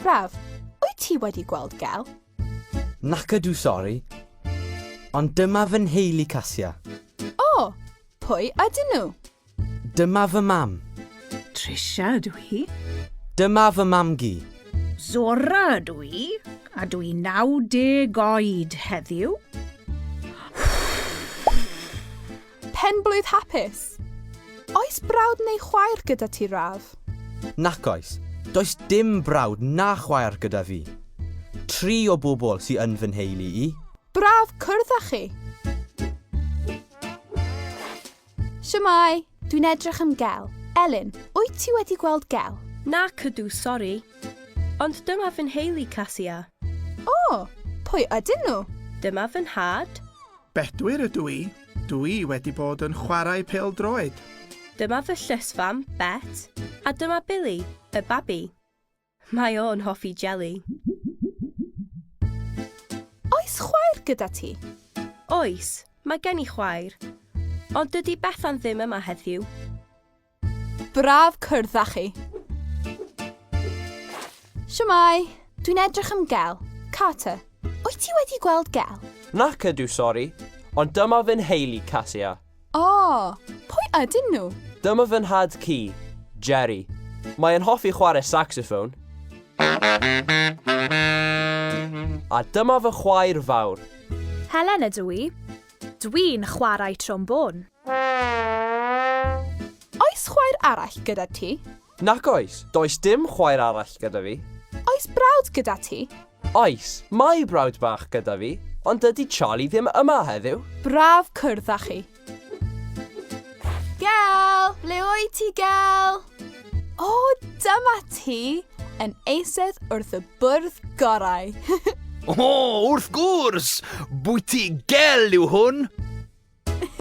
Braf, wyt ti wedi gweld gel? Nac ydw sori, ond dyma fy nheulu Casia. O, pwy ydyn nhw? Dyma fy mam. Tricia ydw i. Dyma fy mam gi. Zora ydw i. A dwi 90 oed heddiw. Penblwydd hapus. Oes brawd neu chwaer gyda ti, Raf? Nac oes, does dim brawd na chwaer gyda fi. 3 o bobl sy'n yn fy nheulu i. Braf, cwrdd â chi. Siamai, dwi'n edrych am gel. Elin, wyt ti wedi gweld gel? Nac ydw, sori. Ond dyma fy nheulu Casia. O, pwy ydyn nhw? Dyma fy nhad. Bedwyr ydw i. Dwi wedi bod yn chwarae pêl-droed. Dyma fy llysfam, Bet. A dyma Billy, y babi. Mae o'n hoffi jeli. Oes chwaer gyda ti? Oes, mae gen i chwaer. Ond dydy Bethan ddim yma heddiw. Braf, cwrdd â chi. Siamai, dwi'n edrych am gel. Carter, wyt ti wedi gweld gel? Nac ydw sori, ond dyma fy nheulu Casia. O, pwy ydyn nhw? Dyma fy nhad ci, Jerry. Mae'n hoffi chwarae saxophone. A dyma fy chwaer fawr. Helen ydw i. Dwi'n chwarae trombôn. Oes chwaer arall gyda ti? Nac oes, does dim chwaer arall gyda fi. Oes brawd gyda ti? Oes, mae brawd bach gyda fi, ond dydy Charlie ddim yma heddiw. Braf, cwrdd â chi. Gel, ble wyt ti, Gel? O, dyma ti, yn eistedd wrth y bwrdd gorau. O, wrth gwrs! Bwyty gel yw hwn!